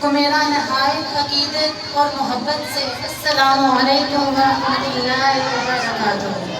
को मेरा नहायत अकीदत और मोहब्बत से अस्सलामु अलैकुम व रहमतुल्लाहि व बरकातुहू।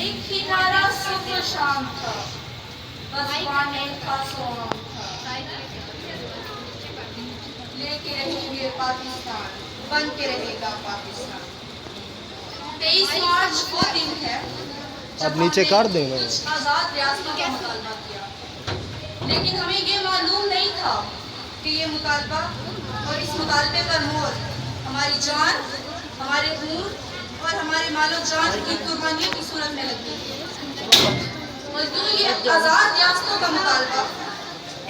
एक ही नारा सुबह शाम था, बस वाने का सोना था। लेके रहेंगे पाकिस्तान, बन के रहेगा पाकिस्तान। 23 मार्च वो दिन है अब नीचे काट देंगे। आजाद रियासतों का मुतालबा किया, लेकिन हमें ये मालूम नहीं था कि ये मुतालबा और इस मुतालबे पर मोल हमारी जान, हमारे खून और हमारे मालो जान की कुर्बानियों की सूरत में लगती है। मजदूर ये आज़ाद रियासतों का मुतालबा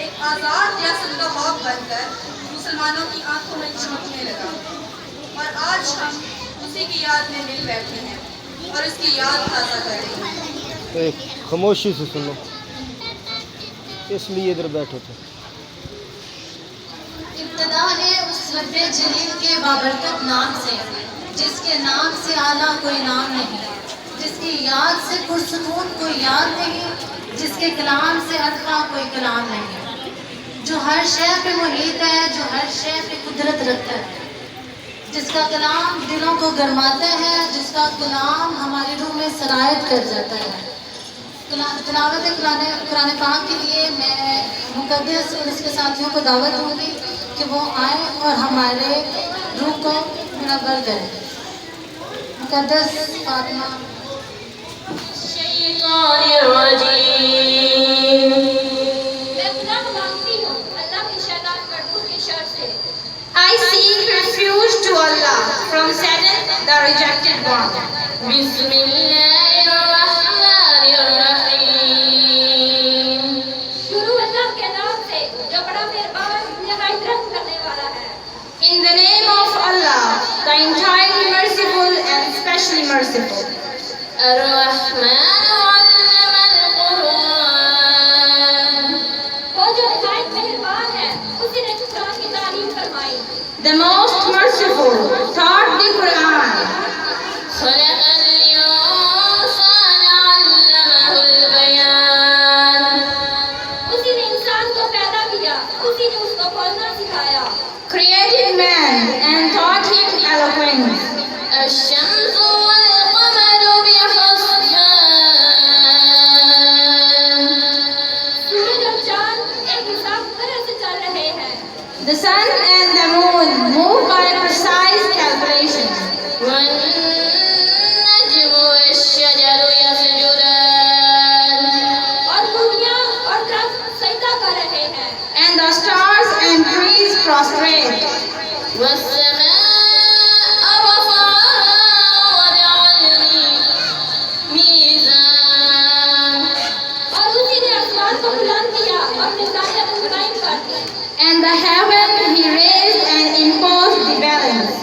एक आज़ाद रियासत का ख्वाब बनकर मुसलमानों की आंखों में चमकने लगा, और आज हम उसी की याद में मिल बैठे हैं और उसकी याद ताज़ा कर रहे हैं। खामोशी से सुनो, इसलिए इधर बैठे थे। इब्तिदा है उस रब्बे जलील के बाबरकत नाम से, जिसके नाम से आला कोई नाम नहीं, जिसकी याद से पुरसुकून कोई याद नहीं, जिसके कलाम से अदखा कोई कलाम नहीं, जो हर शय पे मुहीत है, जो हर शय पे कुदरत रखता है, जिसका कलाम दिलों को गरमाता है, जिसका कलाम हमारी रूह में सरायत कर जाता है। तिलावत कुरान पाक के लिए मैं मुक़द्दस और इसके साथियों को दावत दूँगी कि वो आए और हमारे रूह को मुनव्वर करें। मुक़द्दस Fatima. I seek refuge to Allah from Satan, the rejected one. शुरू अल्लाह के नाम से जो बड़ा मेहरबान निहायत रहम करने वाला है। In the name of Allah, the entirely merciful and specially merciful. वो जो निहायत मेहरबान है, उसी ने कुरान की तारीफ फरमाई। The most merciful taught the Quran. उसी ने इंसान को पैदा किया, उसी ने उसको बोलना सिखाया। Created man and taught him eloquence. सूरज और चांद एक हिसाब तरह से चल रहे हैं। The sun and the moon move by precise calculations. और दुनिया और दरख्त सजदा कर रहे हैं। And the stars and trees prostrate. और उसी ने आसमान को बुलंद किया और मिज़ान को कायम कर दी। And the heaven he raised and imposed the balance.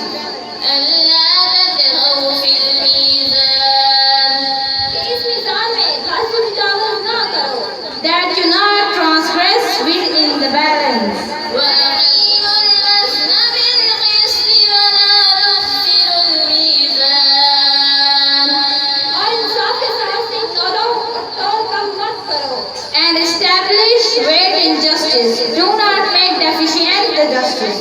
कि इस मिज़ान में गलत तजावुज़ ना करो। That you not transgress within the balance. establish weight in justice. Do not make deficient the justice.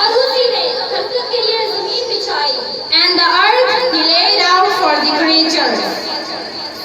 और उसी ने खलकत के लिए जमीन बिछाई. And the earth he laid out for the creatures.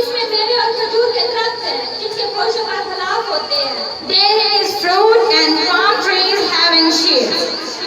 इसमें मेवे और खजूर के दरख्त हैं जिनके पोषक और फलाव होते हैं. There is fruit and palm trees having sheaves.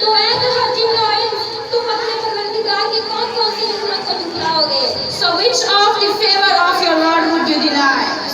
तो ऐ कहा जिन्न और इंस, तुम अपने परवरदिगार की कौन-कौन सी नेमत को झुठलाओगे? So which of the favor of your Lord would you deny?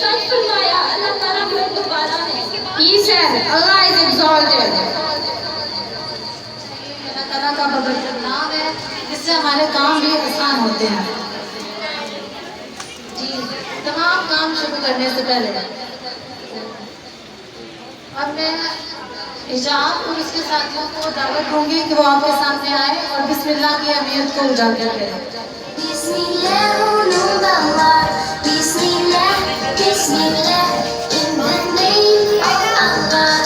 सच फरमाया, अल्लाह ताला बुलंद वाला है. He said, Allah is exalted. अल्लाह ताला का बबरकत नाम है जिससे हमारे काम भी आसान होते हैं। जी तमाम काम शुरू करने से पहले अब मैं हिजाब और उसके साथियों को दावत दूंगी कि वो आपके सामने आए और बिस्मिल्लाह की अहमियत को उजागर करें। Bismillah, oh Lord Allah. Bismillah, Bismillah, in the name of Allah.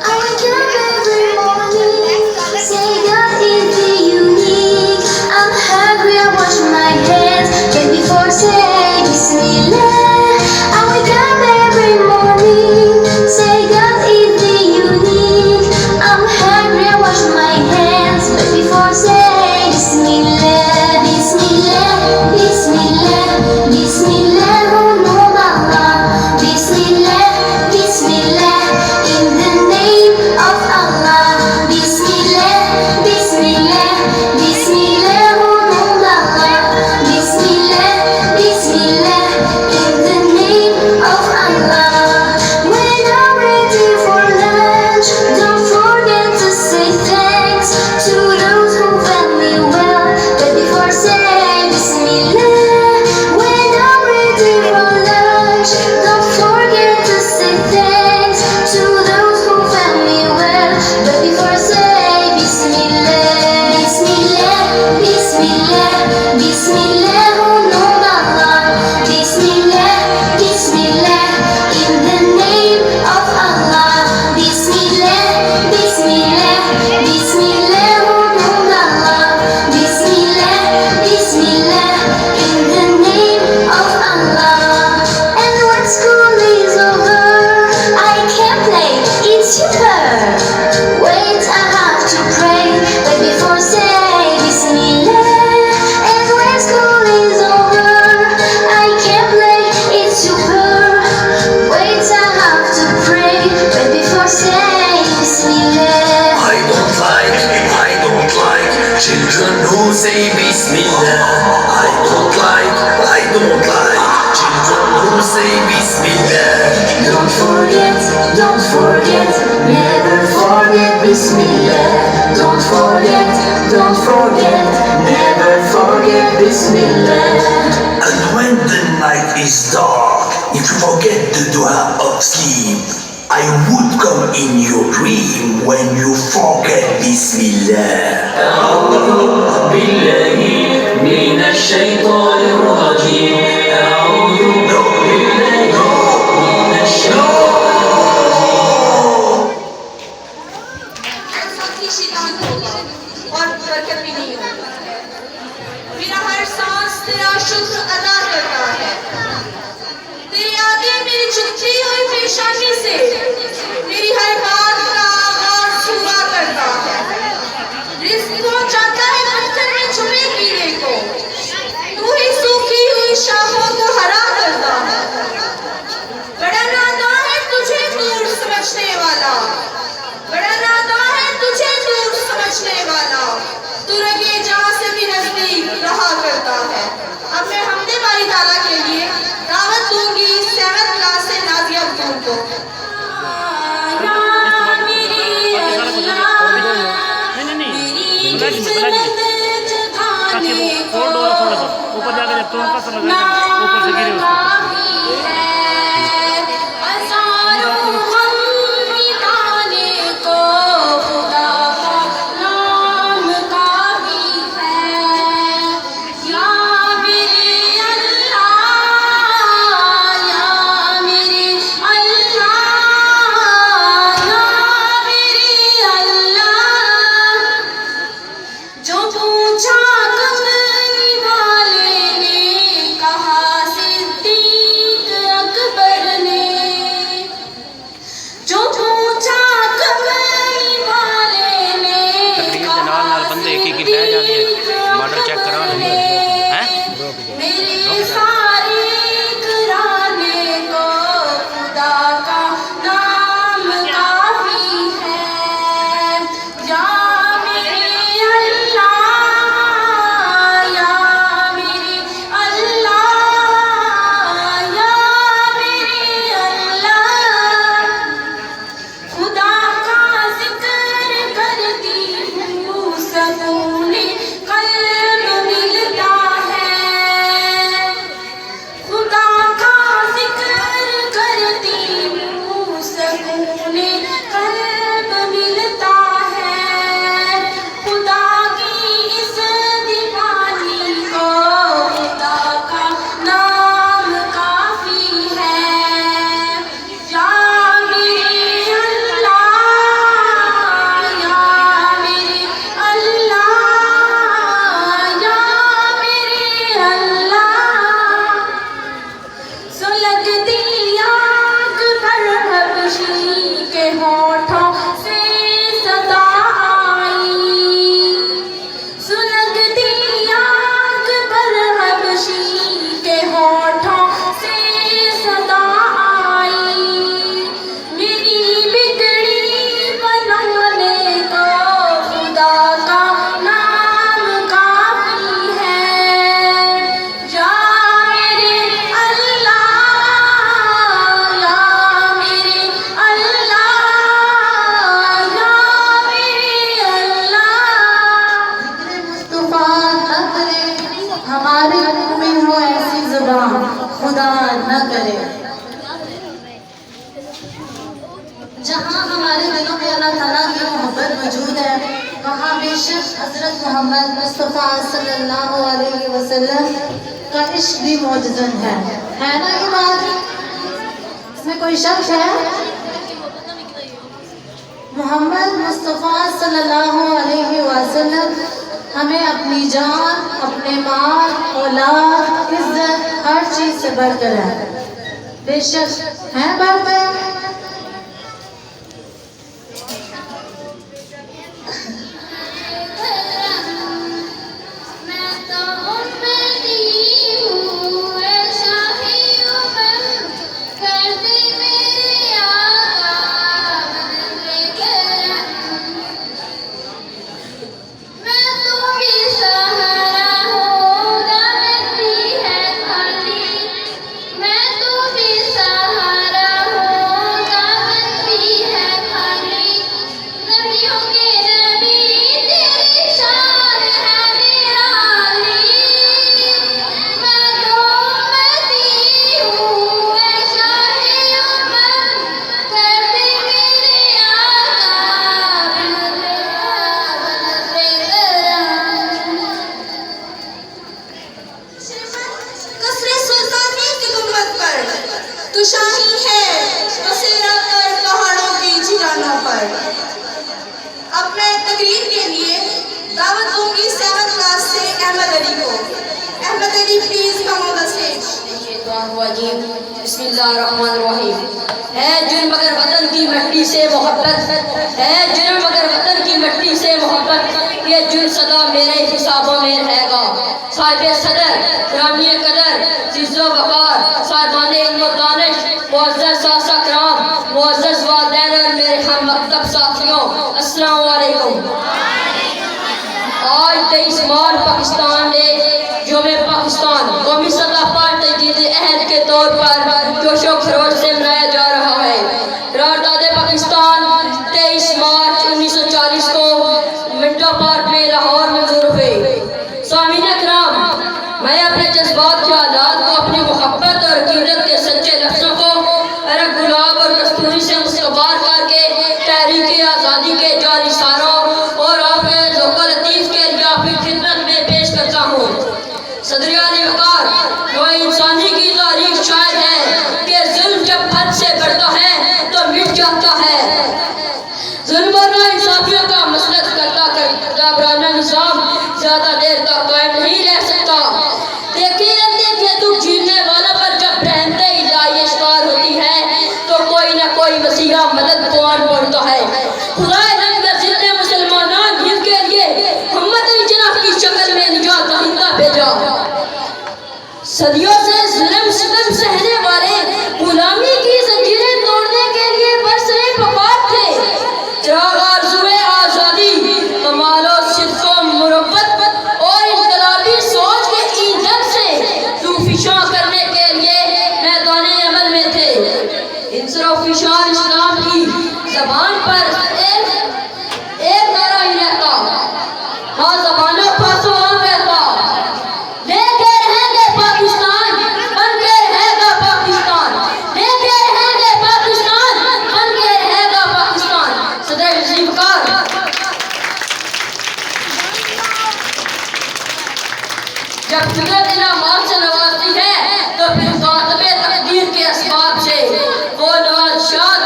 I wake up every morning, say God is the unique. I'm hungry, I wash my hands, but before say Bismillah. I wake up every morning, say God is the unique. I'm hungry, I wash my hands, but before say Bismillah. Bismillah, Bismillah, Bismillah, oh Lord Allah. Bismillah, Bismillah, in the name of Allah. Bismillah, Bismillah, Bismillah, oh Lord Allah. Bismillah, Bismillah, in the name of Allah. When I'm ready for lunch, don't forget to say thanks to those who fed me well. But before say Bismillah. When I'm ready for lunch, don't forget to say thanks to those who fed me well. But before say Bismillah. Bismillah, Bismillah, Bismillah, oh Lord Allah. Bismillah, Bismillah, in the name of Allah. Bismillah, Bismillah, Bismillah, oh Lord Allah. Bismillah, Bismillah, in the name of Allah. And when school is over, I can play, it's super. Wait, I have to pray, but before say Bismillah. And when school is over, I can play, it's super. Wait, I have to pray, but before say Bismillah. I don't like children who say Bismillah. I don't like children who say Bismillah. Don't forget, never forget Bismillah. Don't forget, never forget Bismillah. And when the night is dark, if you forget the dua of sleep, I would come in your dream when you forget Bismillah. साथ ही शैतान होगा और बरकत भी नहीं होगी। मेरा हर सांस तेरा शुक्र अदा करता है। तेरे आगे मेरी झुकी हुई पेशानी से मेरी हर बात का आगाज हुआ करता है। रिज़्क़ पहुंचाता है पत्थर में छुपे कीड़े को। तू ही सूखी हुई शाखों को हरा करता है। बड़ा नादान है तुझे दूर समझने वाला। बड़ा नादान है तुझे दूर समझने वाला। तू रगे जहां से भी नजदीक रहा करता है। अब मैं हमदे बारी ताला के लिए दावत दूंगी 7th क्लास से नाजिया अब्दुल को। ऊपर जाकर जब तुम का समझ ऊपर से गिरे उसको हजारों हम मिटाने को खुदा मौजूद है वहाँ बेशक हज़रत मोहम्मद मुस्तफ़ा सल्लल्लाहु अलैहि वसल्लम का इश्क भी मौजूद है ना ये बात? इसमें कोई शक है? मोहम्मद मुस्तफ़ा सल्लल्लाहु अलैहि वसल्लम हमें अपनी जान, अपने माल, औलाद, इज्जत हर चीज़ से बढ़कर है। बेशक है बढ़कर। तुशानी है बसेरा कर पहाड़ों की चट्टानों पर। अब मैं तकरीर के लिए दावत दूंगी 7th क्लास से अहमद अली को। Ahmed Ali please come on the stage. बिस्मिल्लाहिर्रहमानिर्रहीम। है जुर्म मगर वतन की मिट्टी से मोहब्बत, है जुर्म मगर वतन की मिट्टी से मोहब्बत, ये जुर्म सदा मेरे हिसाबों में रहेगा। साहिब सदर ग्रामी कदर जिज़्ज़ो वक़ार साहिबाने इल्म दानिश मुअज़्ज़ज़ सासा कराम मुअज़्ज़ज़ वालिदैन और मेरे हम मकतब साथियों, अस्सलाम वालेकुम। आज 23 मार्च पाकिस्तान ने यौम पाकिस्तान कौमी सतह पर तजदीद अहद के तौर पर जोशो खरोश से मनाया जा रहा है। करारदाद पाकिस्तान 23 मार्च 1940 को मिंटो पार्क में लाहौर में मंजूर हुई। सामीन कराम, मैं अपने जज्बात ख्यालात को अपनी मोहब्बत और अकीदत के सच्चे लफ्ज़ों को अरग गुलाब और कस्तूरी से मुस्तबार करके तहरीक आज़ादी के जारी सारों और आपके ज़ौक़ लतीफ़ के लिए आपकी खिदमत में पेश करता हूँ। सदर आली वक़ार, वो इंसानी की तारीफ शायद है कि जुल्म जब हद से बढ़ता है तो मिट जाता है। जुल्म और नाइंसाफियों का मसलत करता जाबराना निज़ाम ज़्यादा देर तक कायम नहीं रह सकता। देखिए दुख झेलने वाला पर जब रहमते इलाही शिकार होती है तो कोई ना कोई वसीला मदद कौन पहुंचता है। खुदाए रंग जितने मुसलमान हिंद के लिए मोहम्मद अली जनाब की शक्ल में निजात दहिंदा भेजा। सदियों से जुल्म सितम सहने वाले गुलामी की जंजीरें तोड़ने के लिए बरसरे पपात थे। चिराग आरज़ुए आज़ादी, कमालो सिद्क़ो मुरब्बत और इनकलाबी सोच के ईंधन से तूफ़िशां करने के लिए मैदान अमल में थे। इंसराफ़िशान इस्लाम की ज़बान पर एक नारा ही रहता, हाँ ज़बानों पासो आम रहता, लेके रहेंगे पाकिस्तान, बन के रहेगा पाकिस्तान, लेके रहेंगे पाकिस्तान, बन के रहेगा पाकिस्तान। सदर ज़िम्मेदार जब कुदरत इनामात से नवाजती है तो फिर मुकातबे तकदीर के असबाब से वो नवाज़शात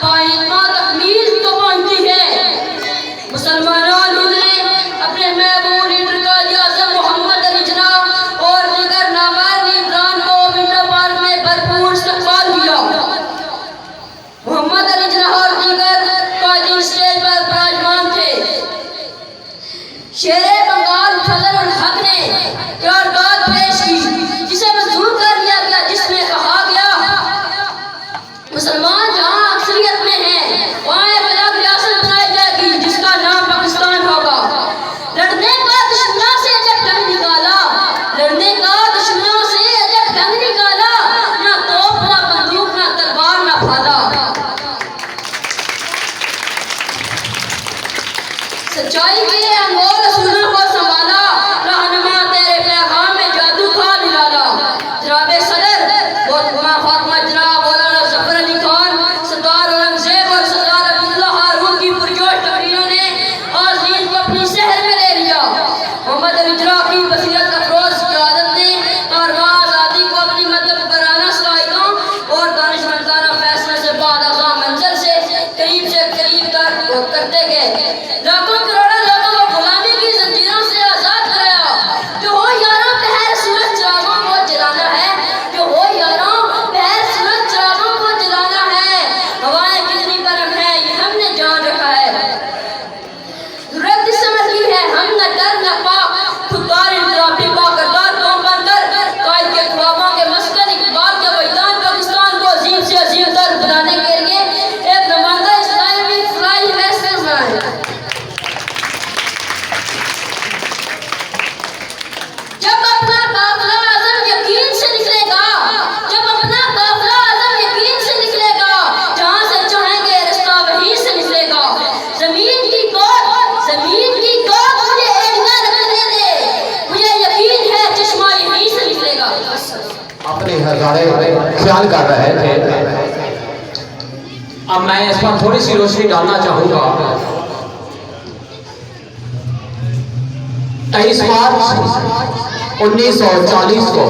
पाइनमा तकमील तो पहुंचती है। मुसलमानों ने अपने महबूब लीडर कायद आज़म मोहम्मद अली जनाब और दीगर नामवर लीडरान को विंडो पार्क में भरपूर इस्तकबाल किया। मोहम्मद अली जनाब और दीगर कायदीन स्टेज पर विराजमान थे। शेरे बंगाल फजल उल हक ने करारदाद पेश की जिसे मंजूर कर लिया गया, जिसमें कहा गया मुसलमान जहां अक्सरियत में हैं वहां एक अलग रियासत बनाई जाएगी जिसका नाम पाकिस्तान होगा। लड़ने का दुश्मनों से जब ढंग निकाला, लड़ने का दुश्मनों से जब ढंग निकाला, ना तोप ना बंदूक ना तलवार ना भाला। सच्चाई के अनमोल असूलों को संभाला, रहनुमा तेरे पैगाम में जादू था निराला। जनाब सदर मोहतरमा फातिमा जनाब मौलाना ज़फ़र अली खान, सरदार औरंगज़ेब और सरदार अब्दुल्ला हारून की पुरजोश तकरीरों ने मोहम्मद अली जिन्ना की बसीरत अफरोज क़यादत ने और आज़ादी को अपनी मतबराना सलाहियतों और दानिशमंदाना फैसले से बादआज़ा मंजिल से करीब तक करते गए। लाखों करोड़ों लोगों को गुलामी की जंजीरों से आज़ाद कराया। जो हो यारों पहर सूरज चिरागों को जलाना है, जो हो यारों पहर सूरज चिरागों को जलाना है। हवाएं कितनी गर्म है ये हमने जान रखा है। जरूरत इस समझ की है हम न डर न पाप खुददार इंतराफी बाकरदार कौम बनकर कायद के ख्वाबों के मस्कन इकबाल के वैदान पाकिस्तान को अजीम से अजीम तर बनाने के लिए एक नुमाइंदा इस्लामी फ्लाई मैसेज बनाए। जब अपना काफिला आज़म यकीन से निकलेगा, जब अपना काफिला आज़म यकीन से निकलेगा, जहां से चाहेंगे रास्ता वहीं से निकलेगा। जमीन की गोद मुझे एड़ियां रखने दे, मुझे यकीन है चश्मा यहीं से निकलेगा। अपने हजारे ख्याल कर रहे थे। अब मैं इस पर थोड़ी सी रोशनी डालना चाहूंगा। 23 मार्च 1940 को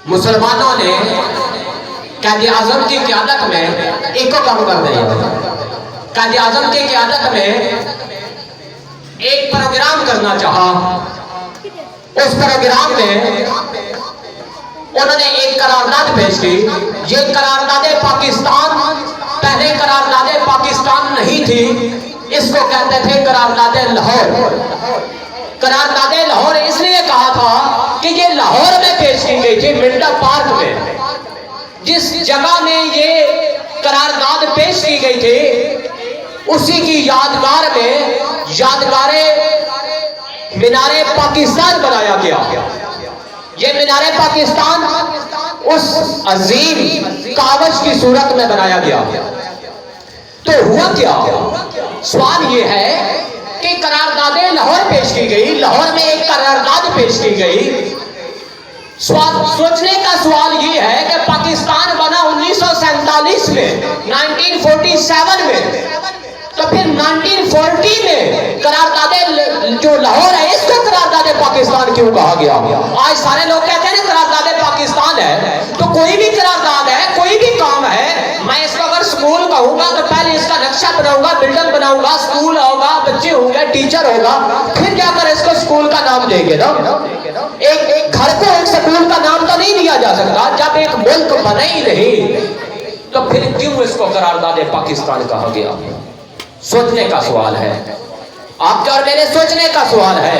मुसलमानों ने कायदे आजम की क़यादत में एक काम कर दिया। कायदे आजम की क़यादत में एक प्रोग्राम करना चाहा। उस प्रोग्राम में उन्होंने एक करारदाद पेश की। ये करारदाद पाकिस्तान पहले करारदाद पाकिस्तान नहीं थी, इसको कहते थे करारदाद लाहौर। करारदाद लाहौर इसलिए कहा था कि ये लाहौर में पेश की गई थी, मिंटो पार्क में। जिस जगह में ये करारदाद पेश की गई थी उसी की यादगार में यादगारे मीनारे पाकिस्तान बनाया गया। ये मीनारे पाकिस्तान उस अजीम कागज की सूरत में बनाया गया। तो हुआ क्या? सवाल ये है कि करारदाद लाहौर पेश की गई, लाहौर में एक करारदाद पेश की गई। सोचने का सवाल ये है कि पाकिस्तान बना 1947 में, 1947 में, तो फिर 1940 में करारदाद जो लाहौर है इसको करारदाद पाकिस्तान क्यों कहा गया? आज सारे लोग कहते हैं ना करारदाद पाकिस्तान है, तो कोई भी करारदाद है, कोई भी काम है, मैं इसको अगर स्कूल कहूंगा तो पहले इसका नक्शा बनाऊंगा, बिल्डिंग बनाऊंगा, स्कूल होगा, बच्चे होंगे, टीचर होगा, फिर जाकर इसको स्कूल का नाम देंगे ना। एक घर को एक स्कूल का नाम तो नहीं दिया जा सकता। जब एक मुल्क बना ही नहीं तो फिर क्यों इसको करारदाद पाकिस्तान कहा गया? सोचने का सवाल है, आपके और मेरे सोचने का सवाल है।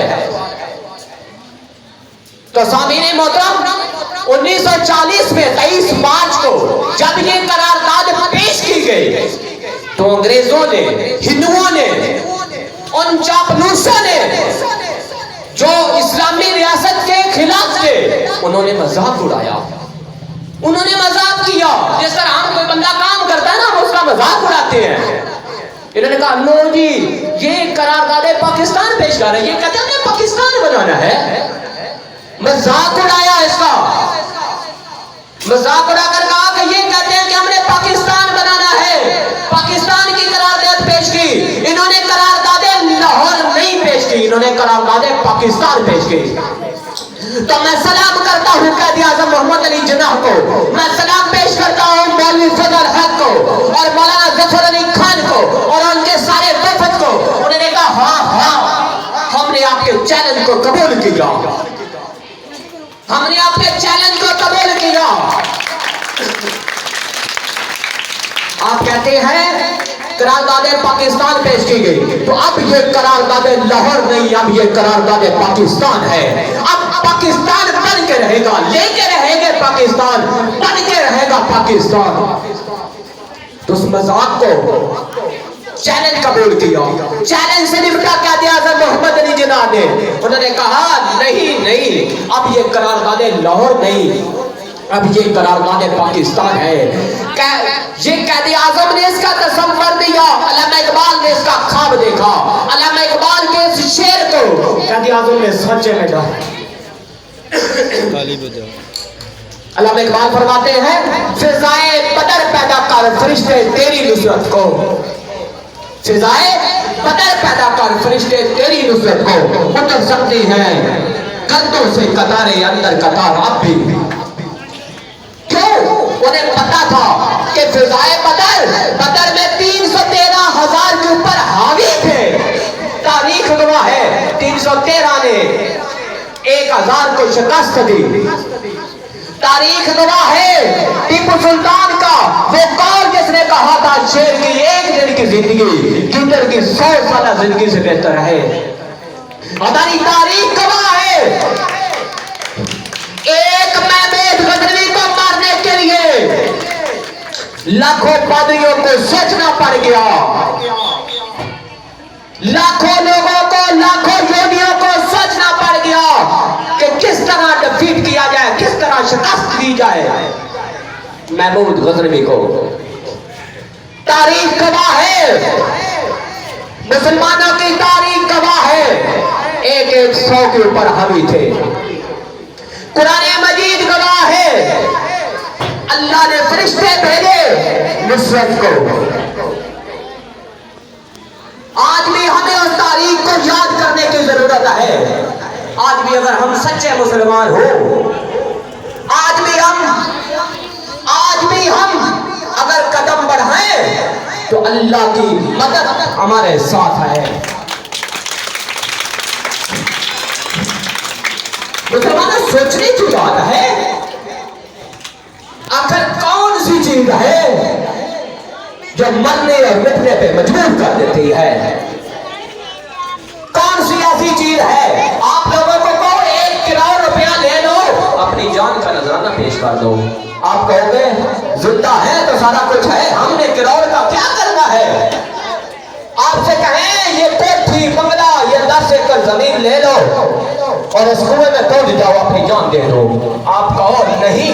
तो सामीने मोहतरम 1940 में 23 मार्च को जब ये करारदाद पेश की गई तो अंग्रेजों ने, हिंदुओं ने, उन चापलूसों ने जो इस्लामी रियासत के खिलाफ थे उन्होंने मजाक उड़ाया, उन्होंने मजाक किया। जिस तरह हम कोई बंदा काम करता है ना हम उसका मजाक उड़ाते हैं। इन्होंने कहा लो जी ये करारदाद पाकिस्तान पेश कर रहे हैं, ये कहते हैं पाकिस्तान बनाना है। मजाक उड़ाया इसका, मजाक उड़ाकर कहा कि ये कहते हैं कि हमने पाकिस्तान बनाना है, पाकिस्तान की करारदाद पेश की। इन्होंने करारदाद लाहौर नहीं पेश की, इन्होंने करारदाद पाकिस्तान पेश की। तो मैं सलाम करता हूँ कायदे आज़म मोहम्मद अली जिन्ना को, मैं सलाम पेश करता हूँ मौलवी फजल हक को और मौलाना जफर अली खान को और उनके सारे वफद को। उन्होंने कहा हाँ हाँ हमने आपके चैलेंज को कबूल किया, हमने आपके चैलेंज को कबूल किया। आप कहते हैं करारदाद पाकिस्तान पेश की गई, तो अब ये करारदाद लाहौर नहीं, अब ये करारदाद पाकिस्तान है। अब पाकिस्तान बन के रहेगा, लेके रहेंगे पाकिस्तान, बन के रहेगा पाकिस्तान। तो उस मजाक को चैलेंज कबूल किया, चैलेंज से निपटा कायदे आज़म मोहम्मद अली जिन्ना ने। उन्होंने कहा नहीं नहीं अब ये करारदाद लाहौर नहीं, अब ये करारदाद पाकिस्तान है। ये कायदे आज़म ने इसका तसव्वुर दिया, अल्लामा इकबाल ने इसका ख्वाब देखा, अल्लामा इकबाल के इस शेर को कायदे आज़म ने सच्चे में डाला। अल्लामा इकबाल फरमाते हैं फिजाए बदर पैदा कर फरिश्ते तेरी नुसरत को, फिजाए बदर पैदा आकर फरिश्ते तेरी नुसरत को उतर सकते हैं। कंधों से कतारे अंदर कतार अब भी। क्यों? उन्हें पता था कि फिजाए बदर में 313,000 के ऊपर हावी थे। तारीख गवाह है 313 ने 1,000 को शिकस्त दी। तारीख गवाह है टीपू सुल्तान का वो कौल जिसने कहा था शेर की एक दिन की जिंदगी गिद्दड़ की 100 साल जिंदगी से बेहतर है। हमारी तारीख गवाह है एक महमूद गजनवी को मारने के लिए लाखों पादरियों को सोचना पड़ गया, लाखों लोगों को, लाखों योगियों को सोचना पड़ गया कि किस तरह डिफीट किया जाए, किस तरह शिकस्त दी जाए महमूद गजनवी को। तारीख गवाह है, मुसलमानों की तारीख गवाह है, एक 100 के ऊपर हावी थे। कुरान मजीद गवाह है अल्लाह ने फरिश्ते भेजे नुसरत को। आज भी हमें उस तारीख को याद करने की जरूरत है। आज भी अगर हम सच्चे मुसलमान हो, आज भी हम अगर कदम बढ़ाएं तो अल्लाह की मदद हमारे साथ है। मुसलमानों सोचने की बात है, आखिर कौन सी चीज है जो मरने और मिटने पे मजबूर कर देती है? कौन सी ऐसी चीज है? आप लोगों को कहो 1 करोड़ रुपया ले लो, अपनी जान का नजराना पेश कर दो। आप कहोगे जिंदा है तो सारा कुछ है, हमने करोड़ का क्या करना है? आपसे कहें ये कोठी बंगला ये 10 एकड़ जमीन ले लो और इस कुएं में कूद जाओ, अपनी जान दे दो। आप कहो नहीं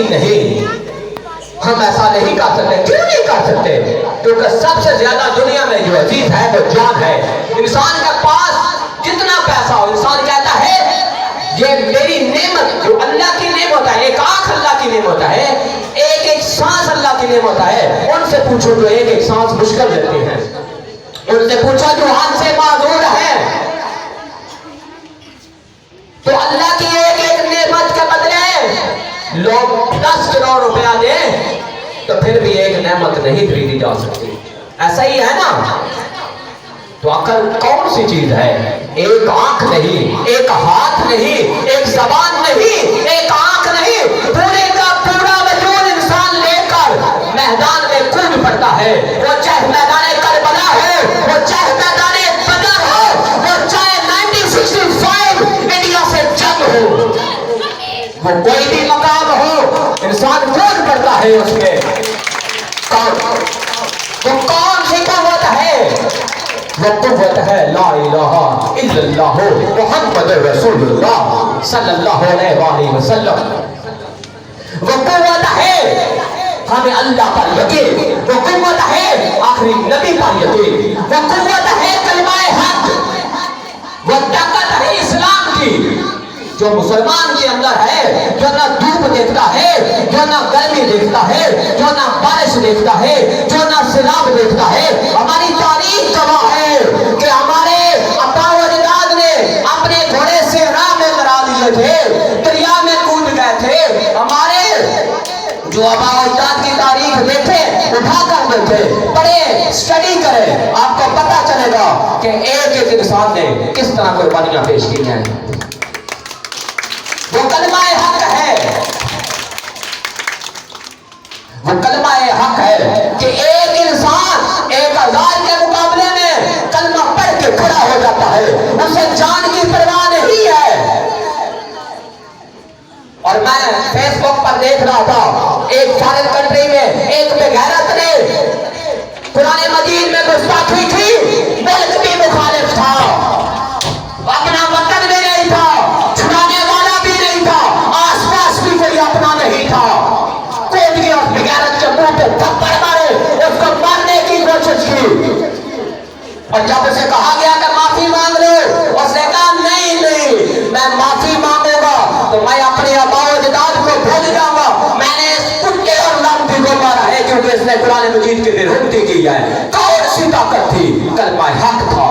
हम ऐसा नहीं कर सकते। क्यों नहीं कर सकते? क्योंकि सबसे ज्यादा दुनिया में जो अजीज है वो जान है। इंसान के पास जितना पैसा हो, इंसान कहता है ये मेरी नेमत, जो अल्लाह की नेमत है, एक आंख अल्लाह की नेमत है, एक सांस अल्लाह की नेमत है। उनसे पूछो जो एक सांस मुश्किल लेते हैं, उनसे पूछो जो हाथ से माजूर है, तो अल्लाह की एक नेमत के बदले लोग 10 करोड़ रुपया दें तो फिर भी एक नेमत नहीं खरीदी जा सकती। ऐसा ही है ना? तो आखिर कौन सी चीज है? एक आंख नहीं, एक हाथ नहीं, एक जबान नहीं, एक आंख नहीं, पूरे का पूरा वजूद इंसान लेकर मैदान में कूद पड़ता है। वो चाहे मैदान करबला हो, वो चाहे मैदान बदर हो, वो चाहे 1965 इंडिया से जंग हो, वो कोई भी मकाम हो, इंसान कूद पड़ता है उसमें। वो कौन सी कुव्वत है? वो कुव्वत है ला इलाहा इल्लल्लाह मुहम्मद रसूलुल्लाह सल्लल्लाहु अलैहि वसल्लम। वो कुव्वत है हमें अल्लाह पर यकीन, वो कुव्वत है आखिरी नबी पर यकीन, वो कुव्वत है कलमाए हक, वो ताकत है इस्लाम की जो मुसलमान के अंदर है, जो ना धूप देखता है, जो ना गर्मी देखता है, जो ना बारिश देखता है, जो ना सैलाब देखता है। हमारी तारीख गवाह है कि हमारे अब्बा व अजदाद ने अपने घोड़े से राह में लड़ा दिए थे, दरिया में कूद गए थे। हमारे जो अब्बा व अजदाद की तारीख देखे, उठा कर देखे, पढ़े, स्टडी करें, आपको पता चलेगा कि एक इंसान ने किस तरह कुर्बानियां पेश की हैं। वो कलमाए हक है, वो कलमाए हक है कि एक इंसान 1000 के मुकाबले में कलमा पढ़ के खड़ा हो जाता है, उसे जान की परवाह नहीं है। और मैं फेसबुक पर देख रहा था एक फॉरेन कंट्री में एक बेगैरत ने कुरान मजीद में गुस्ताखी की, मुल्क भी मुखालिफ था, अपना वतन भी नहीं था, छुड़ाने वाला भी नहीं था, आसपास भी कोई अपना नहीं था। कोई भी और बेगैरत के मुंह पे थप्पड़ मारे, उसको मारने की कोशिश की, और जब उसे कहा गया कि माफी मांग लो, उसने कहा नहीं मैं माफी मांगूंगा तो मैं अपने आबा व अजदाद को भूल जाऊंगा। मैंने इस कुत्ते और लानती को मारा है क्योंकि इसने कुरान मजीद की बेइज्जती की है। कौन सी ताकत थी? कलमा हक था।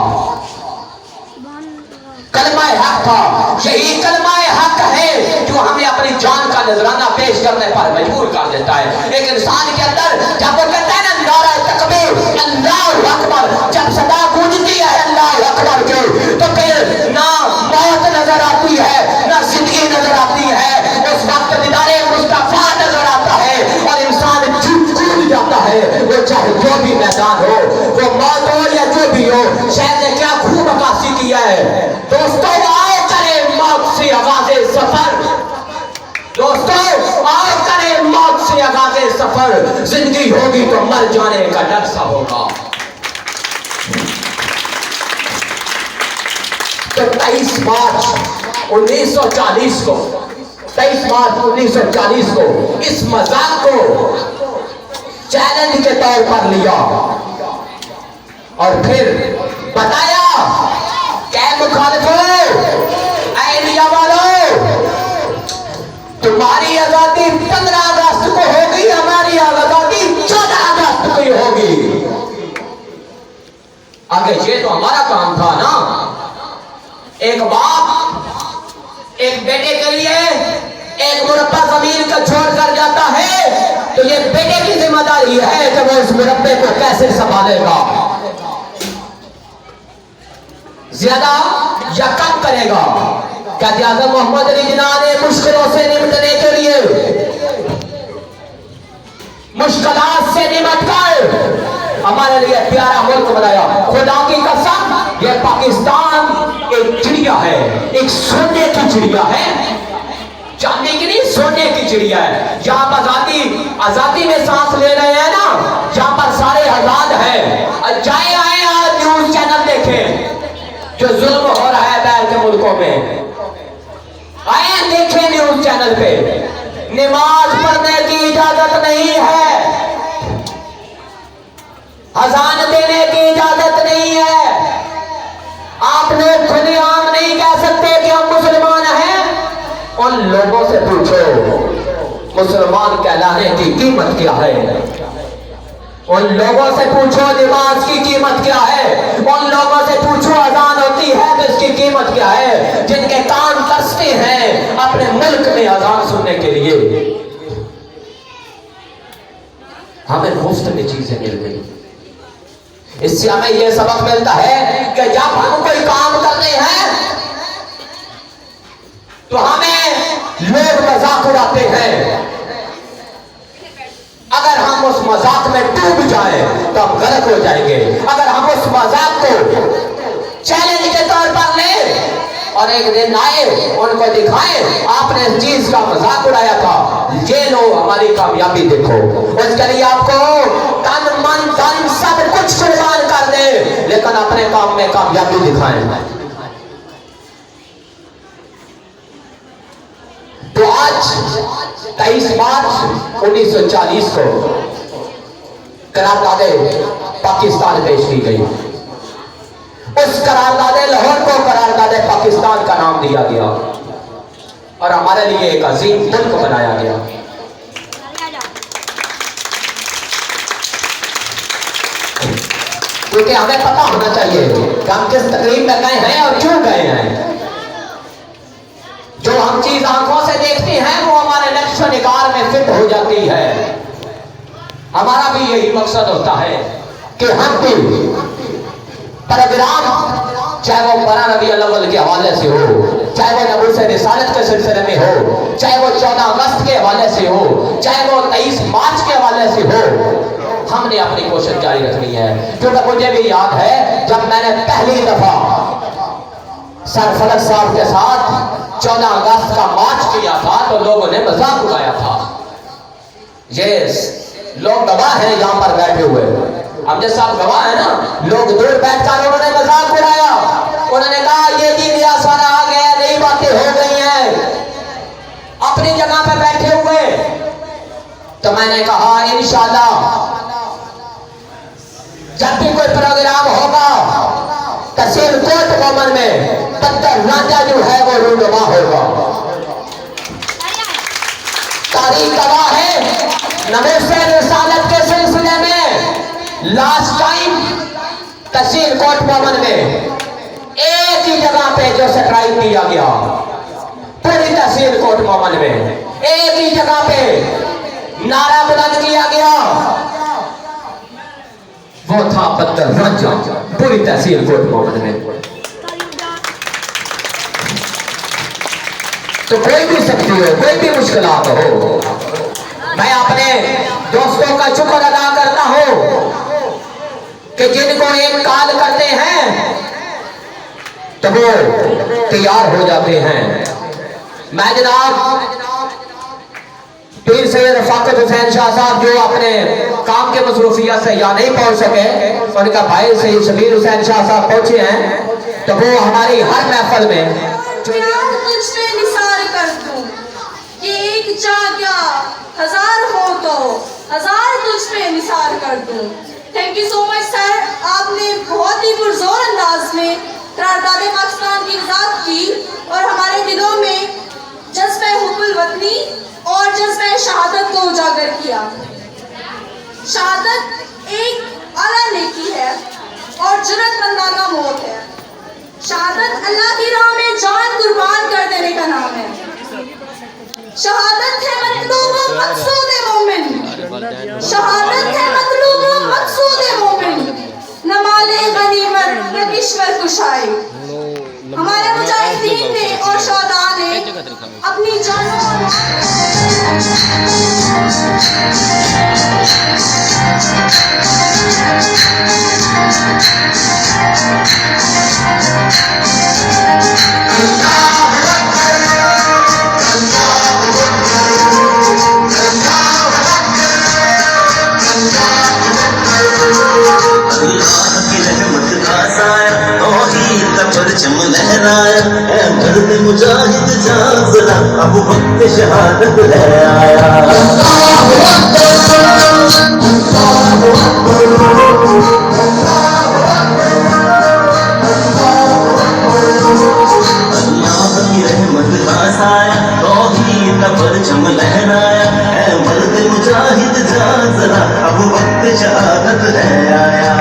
कलमा हक था। यही कलमा हक है जो हमें अपनी जान का नजराना पेश करने पर मजबूर कर देता है। एक इंसान के अंदर जब वो कहता है ना नारा तकबीर अल्लाह अकबर, जब सदा गूंजती है अल्लाह अकबर की, तो फिर ना मौत नजर आती है ना जिंदगी नजर आती है। उस वक्त दीदारे मुस्तफा नजर आता है और इंसान कूद जाता है। वो चाहे जो भी मैदान हो, वो मौत हो या जो भी हो। शायद ने क्या खूब अक्कासी किया है। दोस्तों आओ करें मौत से आगाज़े सफर, दोस्तों आओ करें मौत से आगाज़े सफर। जिंदगी होगी तो मर जाने का डर सा होगा। तो 23 मार्च 1940 को 23 मार्च 1940 को इस मजाक को चैलेंज के तौर पर लिया और फिर बताया क्या मुखालिफों, इंडिया वालों, तुम्हारी आजादी 15 अगस्त को होगी, हमारी आजादी 14 अगस्त को ही होगी। आगे ये तो हमारा काम था ना। एक बाप एक बेटे के लिए एक मुरब्बा जमीन का छोड़ कर जाता है तो ये बेटे की जिम्मेदारी है कि वो उस मुरब्बे को कैसे संभालेगा, ज्यादा या कम करेगा। कहते आज़म मोहम्मद अली जिन्ना ने मुश्किलों से निपटने के लिए, मुश्किलात से निपट कर हमारे लिए प्यारा मुल्क बनाया। खुदा की कसम, ये पाकिस्तान एक चिड़िया है, एक सोने की चिड़िया है, चांदी की नहीं, सोने की चिड़िया है। जहां पर आजादी में सांस ले रहे हैं ना, जहां पर सारे आजाद है। जाए आए आज न्यूज चैनल देखें जो जुल्म हो रहा है बैर के मुल्कों में, आए देखें न्यूज चैनल पे। नमाज पढ़ने की इजाजत नहीं है, अजान देने की इजाजत नहीं है। आप लोग खुलेआम नहीं कह सकते कि हम मुसलमान हैं। उन लोगों से पूछो मुसलमान कहलाने की कीमत क्या है, उन लोगों से पूछो नमाज की कीमत क्या है, उन लोगों से पूछो अजान होती है तो इसकी कीमत क्या है, जिनके कान तरसते हैं अपने मुल्क में अजान सुनने के लिए। हमें मुफ्त में चीजें मिल गई। इससे हमें यह सबक मिलता है कि जब हम कोई काम करते हैं तो हमें लोग मजाक उड़ाते हैं। अगर हम उस मजाक में डूब जाए तो हम गलत हो जाएंगे। अगर हम उस मजाक को चैलेंज के तौर पर ले और एक दिन आए उनको दिखाएं आपने इस चीज का मजाक उड़ाया था, ये लो हमारी कामयाबी देखो। उसके लिए आपको तन मन धन सब कुछ कुर्बान कर दे, लेकिन अपने काम में कामयाबी दिखाएं। तो आज 23 मार्च 1940 को करारदादे पाकिस्तान पेश की गई। उस करारदादे लाहौर को करारदादे पाकिस्तान का नाम दिया गया और हमारे लिए एक अजीम मुल्क बनाया गया। क्योंकि हमें पता होना चाहिए कि हम किस तकलीफ में गए हैं और क्यों गए हैं। जो हम चीज आंखों से देखते हैं वो हमारे नक्श निगार में फिट हो जाती है। हमारा भी यही मकसद होता है कि हम भी प्रोग्राम, चाहे वो बरा रबी अव्वल के हवाले से हो, चाहे वो नबूस रिसालत के सिलसिले में हो, चाहे वो 14 अगस्त के हवाले से हो, चाहे वो 23 मार्च के हवाले से हो, हमने अपनी कोशिश जारी रखनी है। क्योंकि मुझे भी याद है जब मैंने पहली दफा सरफलक साहब के साथ 14 अगस्त का मार्च किया था तो लोगों ने मजाक उड़ाया था। ये लोग गवाह हैं यहां पर बैठे हुए, अमजद साहब गवाह है ना। लोग दूर बैठकर उन्होंने मजाक उड़ाया, उन्होंने कहा ये जी नया सारा आ गया, नई बातें हो गई हैं, अपनी जगह पे बैठे हुए। तो मैंने कहा इंशाल्लाह जब भी कोई प्रोग्राम होगा तहसील कोट मोमन में पत्थर राजा जो है वो रूनुमा होगा। तारीख गवाह है नबूसे रिसालत के सिलसिले में लास्ट टाइम तहसील कोट मोमन में एक ही जगह पे जो स्ट्राइक किया गया पूरी तहसील कोट मोहम्मद में, एक ही जगह पे नारा बुलंद किया गया, वो था बदर रंजा पूरी तहसील कोट मोहम्मद में। तो कोई भी शक्ति हो, कोई भी मुश्किलात हो, मैं अपने दोस्तों का शुक्र अदा करता हूं कि जिनको एक काल करते हैं तो वो तैयार हो जाते हैं। मैं जनाब पीर सैयद रफाकत हुसैन शाह साहब जो अपने काम के मसरूफियत से यहाँ नहीं पहुंच सके, उनका भाई सैयद शबीर हुसैन शाह साहब पहुंचे हैं, तो वो हमारी हर महफिल में कुछ पे निसार कर दूं कि एक चाह क्या हजार हो तो हजार तुझ पे निसार कर दूं। Thank you so much sir, आपने बहुत ही पुरजोर अंदाज में करारदादे पाकिस्तान की वजाहत की और हमारे दिलों में जज्बे हुब्बुल वतनी और जज्बे शहादत को उजागर किया। शहादत एक आला नेकी है और जुर्रतमंदाना मौत है। शहादत अल्लाह की राह में जान कुर्बान कर देने का नाम है। शहादत है मतलूब व मकसूद मोमिन, शहादत है मतलूब व मकसूद मोमिन, नमाले गनीमत न किश्वर कुशाई। हमारे मुजाहिदीन ने और शहदा ने अपनी जानों परचम लहराया ऐ मर्द मुजाहिद जान जरा, अब वक्त शहादत है आया। अल्लाह की रहमत का साया, तौहीद का परचम लहराया ऐ मर्द मुजाहिद जान जरा, अब वक्त शहादत है आया।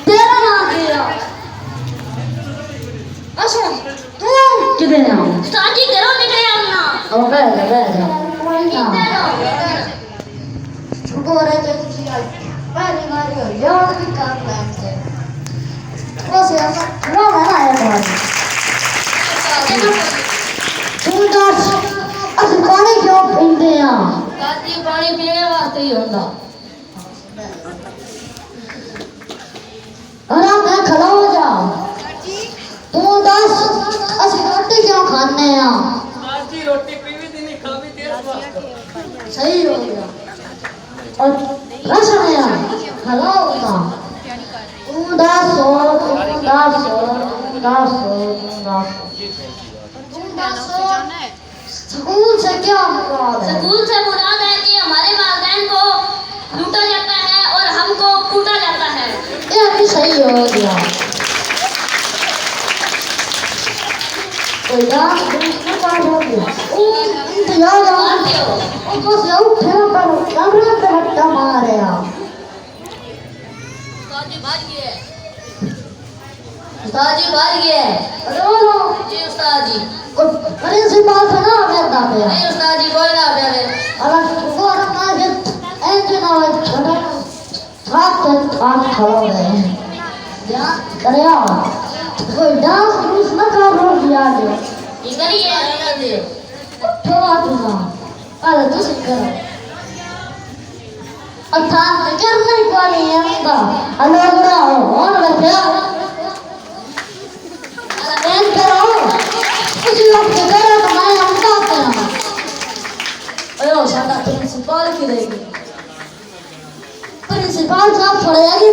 तेरा नाम क्या? अच्छा तू किधर है? साथी करो निकले आना। ओके जा। बोरे के पहले मारियो यार भी काम करते। बस यार वो ना आया तू दस अस पानी क्यों पीते हैं? दादी पानी पीने वास्ते ही होता। आराम में खड़ा हो जा। तू दस असि रोटी क्यों खाने हैं? दादी रोटी पीवी थी नहीं खावी देर सही हो गया। और रसन है खड़ा होगा। तू दस स्कूल से क्या मुराद है? स्कूल से मुराद है कि हमारे वालिदैन को लूटा जाता है और हमको कूटा जाता है। ये भी सही हो गया। उस्ताद जी भाग गए जी उस्ताद जी प्रिंसिपल से ना कहता पे नहीं उस्ताद जी कोई ना प्यारे अगर वो ना के इंजन आवे छोटा साथ खड़ा रहे या करे कोई डांस रूस ना कर रो दिया दे ये करिए थोड़ा थोड़ा अरे तू सिख करो अच्छा करने को नहीं है ना अलग रहो और वैसे मैं करो कुछ लोग करो तो मैं हमका करूं अयो सादा प्रिंसिपल की रहेगी प्रिंसिपल साहब पढ़ेगी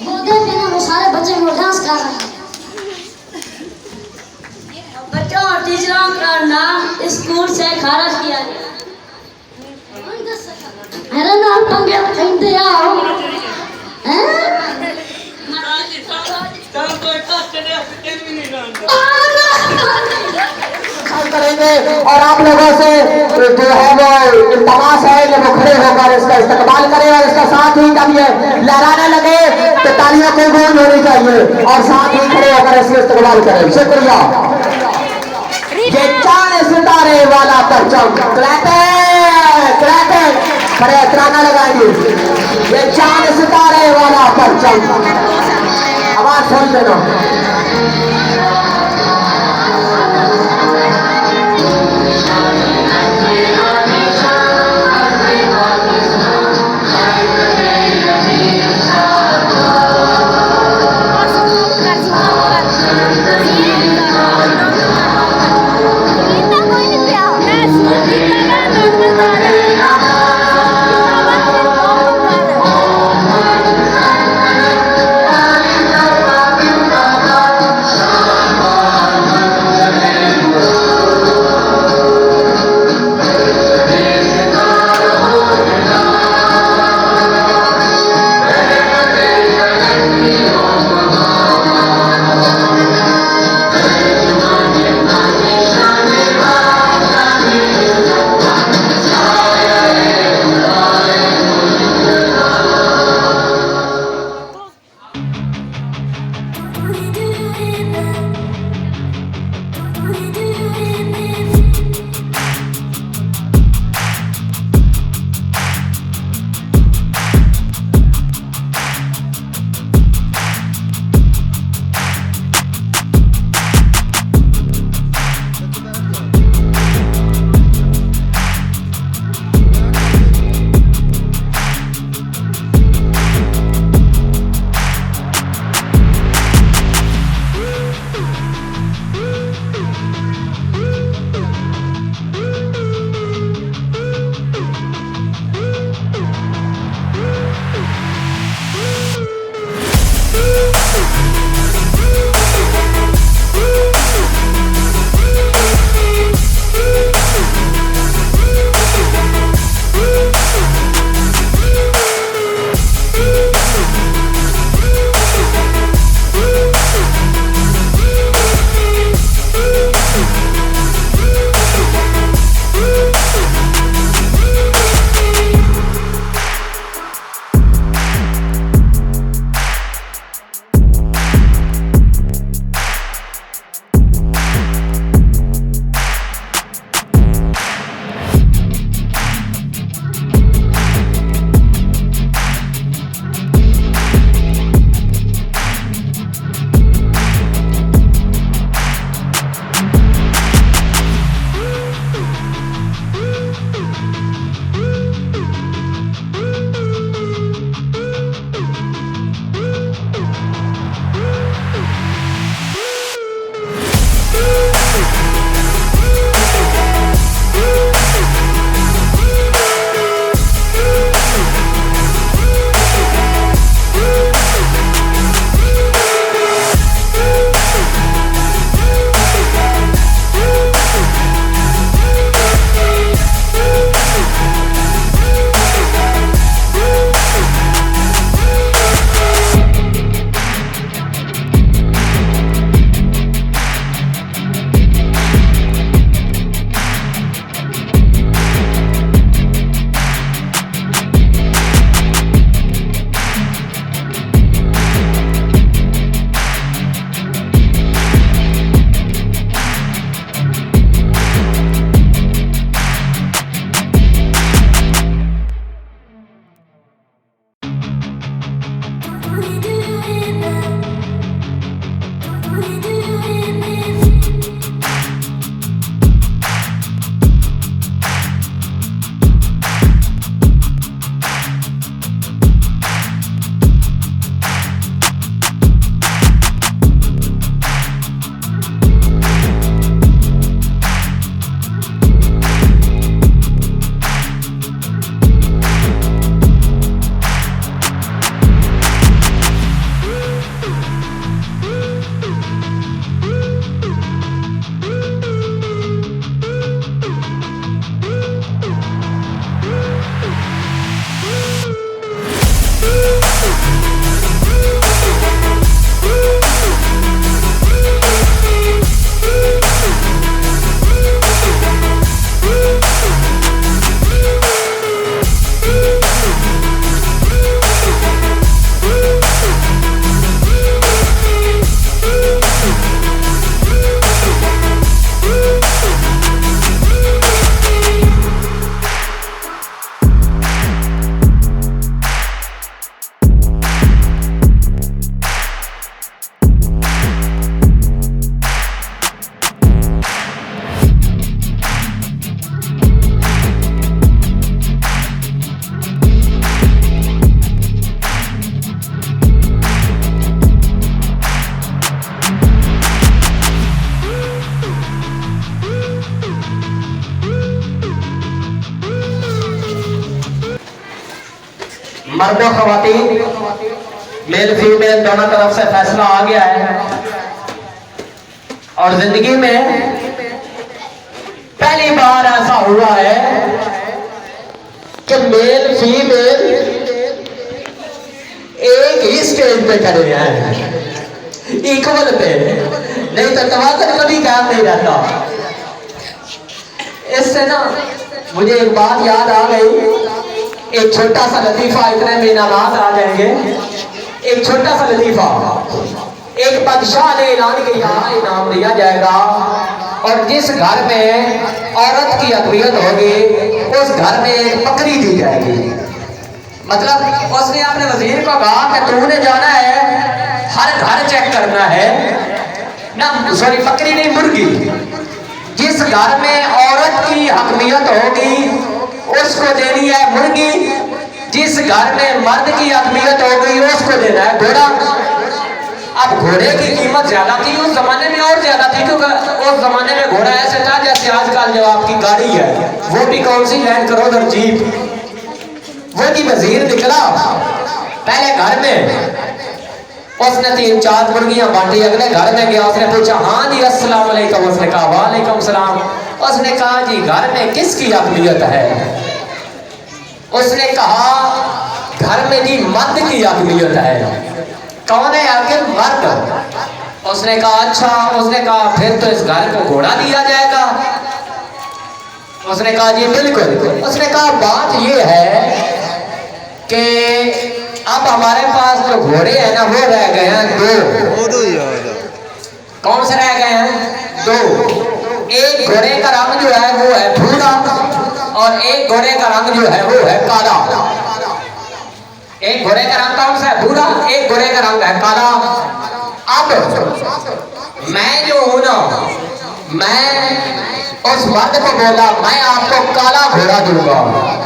वो देखे ना वो सारे बच्चे वो डांस कर रहे हैं बच्चों और टीचरों का नाम स्कूल से खारिज किया गया अरे ना पंगे खेलते आओ हैं करेंगे और आप लोगों से जो है वो तमाश है कि वो खड़े होकर इसका इस्तेमाल करें और इसका साथ ही जब ये लहराने लगे तो तालियों की गूंज होनी चाहिए और साथ ही खड़े होकर इसका इस्तेमाल करें। शुक्रिया। ये चांद सितारे वाला परचम खड़े तराना लगाएंगे। ये चांद सितारे वाला परचम आवाज सुन देना। Oh मर्दों खवातीन मेल फीमेल दोनों तरफ से फैसला आ गया है और जिंदगी में पहली बार ऐसा हुआ है कि मेल फीमेल एक ही स्टेज पे खड़े हैं इक्वल पे, नहीं तो तवाज़ुन कभी कायम नहीं रहता। इससे ना मुझे एक बात याद आ गई, एक छोटा सा लतीफा, इतने में इनामात आ जाएंगे। एक छोटा सा लतीफा, एक बादशाह ने ऐलान किया इनाम दिया जाएगा और जिस घर में औरत की अकलियत होगी उस घर में एक बकरी दी जाएगी। मतलब उसने अपने वजीर को कहा कि तूने जाना है हर घर चेक करना है ना, सॉरी बकरी नहीं मुर्गी, जिस घर में औरत की हकमियत होगी उसको देनी है मुर्गी, जिस घर में मर्द की हकमियत होगी उसको देना है घोड़ा। अब घोड़े की कीमत ज्यादा थी उस जमाने में और ज्यादा थी, क्योंकि उस जमाने में घोड़ा ऐसे था जैसे आजकल जो आपकी गाड़ी है, वो भी कौन सी लैंड क्रूजर जीप। वो की वजीर निकला पहले घर में, उसने 3-4 मुर्गियां बांटी, अगले घर में गया, उसने पूछा हाँ जी अस्सलाम वालेकुम, उसने कहा वालेकुम सलाम। उसने कहा जी घर में किसकी अकलियत है? उसने कहा घर में जी मर्द की अकलियत है। कौन है आखिर? मर्द। उसने कहा अच्छा। उसने कहा फिर तो इस घर को घोड़ा दिया जाएगा। उसने कहा जी बिल्कुल। उसने कहा बात ये है कि अब हमारे पास जो घोड़े हैं ना वो रह गए हैं दो। कौन से रह गए हैं? 2। एक घोड़े का रंग जो है वो है भूरा और एक घोड़े का रंग जो है वो है काला। एक घोड़े का रंग कौन सा है? भूरा। एक घोड़े का रंग है काला। अब मैं जो हूं ना, मैं उस मर्द को बोला मैं आपको काला घोड़ा दूंगा।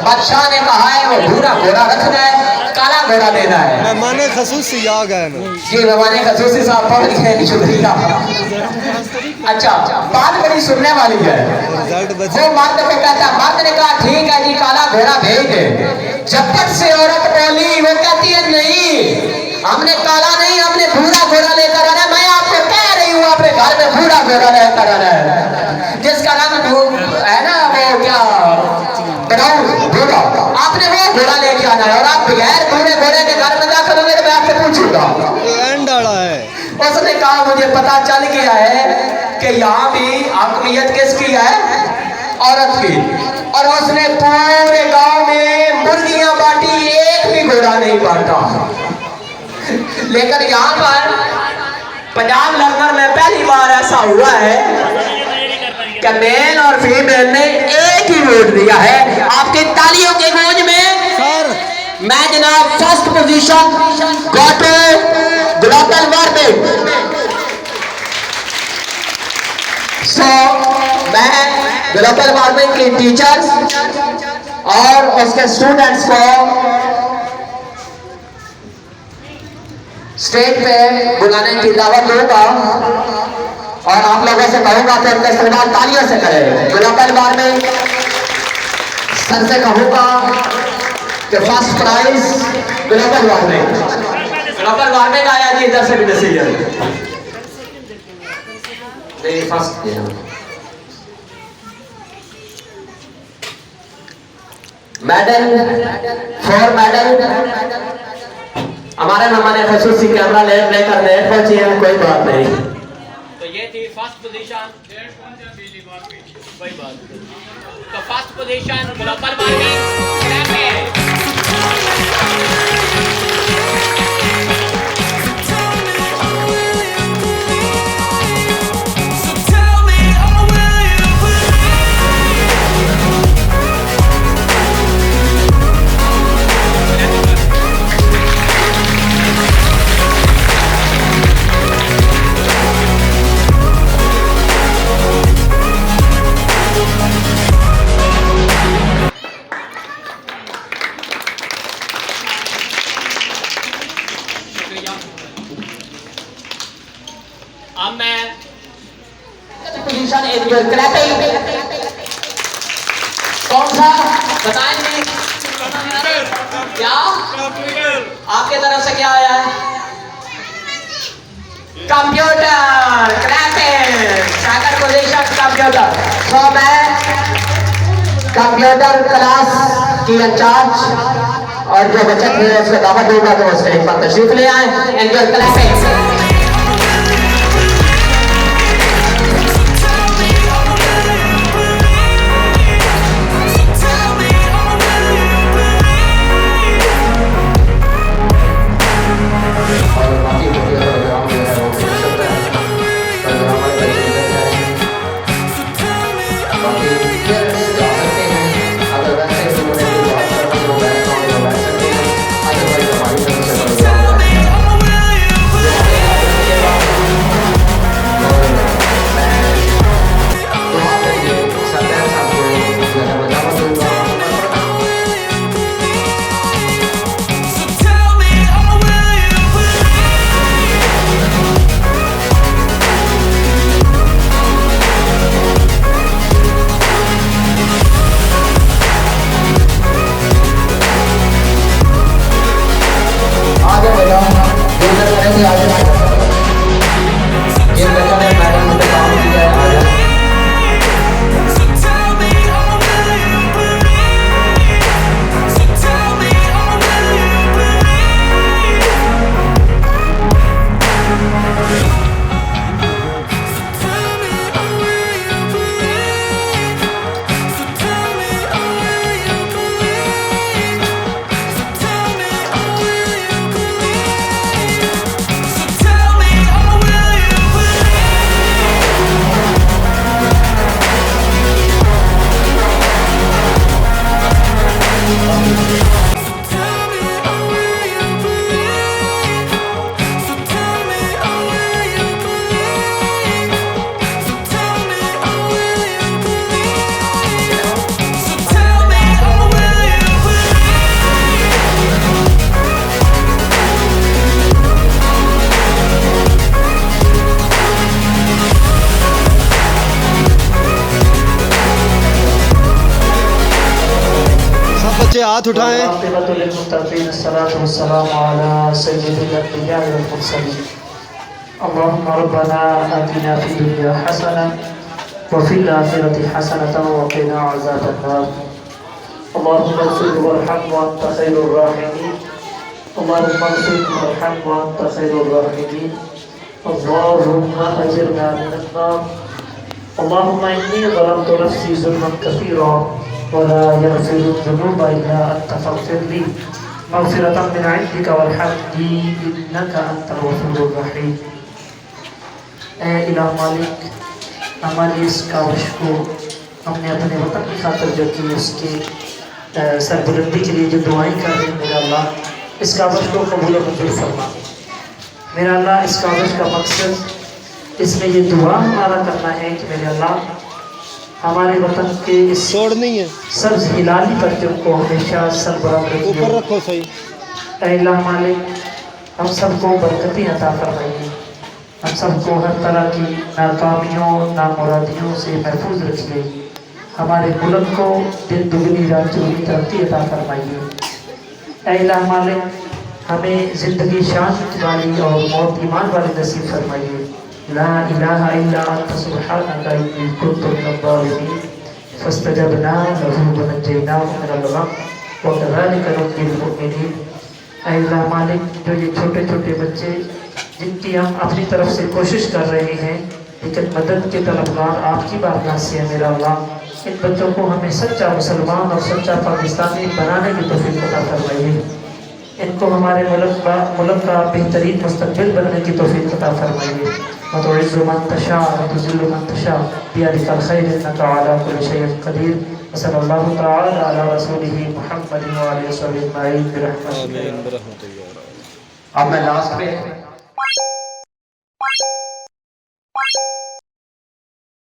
बादशाह ने कहा है वो भूरा घोड़ा रखना है, काला घोड़ा देना है। मेहमान खसूसी आ गए ना जी, मेहमान खसूसी साहब पहुंच गए, शुक्रिया। अच्छा, बात बड़ी सुनने वाली है। वो मर्द को कहता, मर्द ने कहा ठीक है जी काला घोड़ा भेज दे। जब तक से औरत बोली वो कहती है नहीं हमने काला नहीं, हमने भूरा घोड़ा लेकर आना। मैं आपको कह रही हूँ अपने घर में भूरा घोड़ा लेकर आना है, जिसका नाम है ना वो क्या ब्राउन घोड़ा, आपने वो घोड़ा लेके आना है। और आप बगैर भूरे घोड़े के घर में दाखिल होंगे तो मैं आपसे पूछूंगा। उसने कहा मुझे पता चल गया है कि यहाँ भी हकमियत किसकी है? औरत की। और उसने पूरे गांव में मुर्गियां बांटी, एक भी घोड़ा नहीं बांटा। लेकिन यहाँ पर पंजाब लंगर में पहली बार ऐसा हुआ है कि मेल और फीमेल ने एक ही वोट दिया है। आपकी तालियों की गूंज में मैं जनाब first position got global warming. So मैं ग्लोबल वार्मिंग की टीचर्स और उसके स्टूडेंट्स को स्टेज पे बुलाने की दावत दूंगा और आप लोगों से कहूंगा कि उनका इस्तेमाल तालियों से करें। ग्लोबल वार्मिंग सर से कहूंगा कि फर्स्ट प्राइज ग्लोबल वार्मिंग आया जी, इधर से भी डिसीजन फर्स्ट। मेडल 4 मेडल हमारे मेहमान खसूसी कैमरा लेकर लेट पहुंची है, कोई बात नहीं। तो ये थी फर्स्ट पोजीशन। कोई बात नहीं। तो फर्स्ट पोजीशन ग्लोबल वार्मिंग। अब मैं पोजीशन कौन सा बताएंगे? क्या आपके तरफ से क्या आया है? Computer graphics second position computer. तो मैं कंप्यूटर क्लास की इंचार्ज और जो बच्चे थे उसको दावत दूंगा तो उसके एक बार तशरीफ ले आए। Enjoy classics. बच्चे हाथ उठाएं। अल्लाहुम्मा रब्बना आतिना फिद दुनिया हसना व फिल आखिरति हसनतन व क़िना अज़ाबन्नार। अल्लाहुम्मा इग़फिर वरहम व अन्ता खैरुर राहिमीन। अल्लाहुम्मा इग़फिर वरहम व अन्ता खैरुर राहिमीन। अल्लाहुम्मा अजिरना मिनन नार। अल्लाहुम्मा इन्नी ज़लमतु नफ़्सी ज़ुल्मन कसीरा वला यग़फिरु ज़ुनूबा इल्ला अन्ता फ़ग़फ़िर ली मग़फ़िरतम मिन इंदिका वरहमनी इन्नका अंतल गफ़ूरुर रहीम। ऐ इलाह मालिक, हमारी इस काविश को हमने अपने वतन की खातिर जो की उसके सरबुलंदी के लिए जो दुआएं कर रहे हैं, मेरा अल्लाह इस काविश को कबूल और मंजूर फरमा। मेरा अल्लाह इस काविश का मकसद इसमें ये दुआ हमारा करना है कि मेरे अल्लाह हमारे वतन के इस सब्ज हिलाली बच्चों को हमेशा सरबराह ऊपर रखो। सही अल्लाह मालिक, हम सबको बरकती अता फरमाइए, हम सबको हर तरह की नाकामियों नामुरादियों से महफूज रखिए, हमारे मुल्क को दिन दुगनी रात चौगुनी तरक्की अता फरमाइए। अल्लाह मालिक, हमें ज़िंदगी शान वाली और मौत ईमान वाली नसीब फरमाइए। ला इलाहा इल्ला अंता सुब्हानका इन्नी कुन्तु मिनज़ ज़ालिमीन फस्तजबना लहू व नज्जयनाहु मिनल गम व कज़ालिका नunजिल मुमिनीन। अल्लाह मालिक, जो ये छोटे छोटे बच्चे जिनकी हम अपनी तरफ से कोशिश कर रहे हैं लेकिन मदद के तलबगार आपकी बारगाह से है, मेरा अल्लाह इन बच्चों को हमें सच्चा मुसलमान और सच्चा पाकिस्तानी बनाने की तौफीक अता फरमाइए। इनको हमारे मुल्क का बेहतरीन मुस्तक़बिल बनने की तौफीक अता फरमाइए। वतुइज़्ज़ु मन तशा व तुज़िल्लु मन तशा बियदिकल खैर इन्नका अला कुल्लि शैइन क़दीर। व सल्लल्लाहु तआला अला रसूलिही मुहम्मदिन व आलिहि व सल्लम अजमईन बिरहमतिका। अब मैं लास्ट पे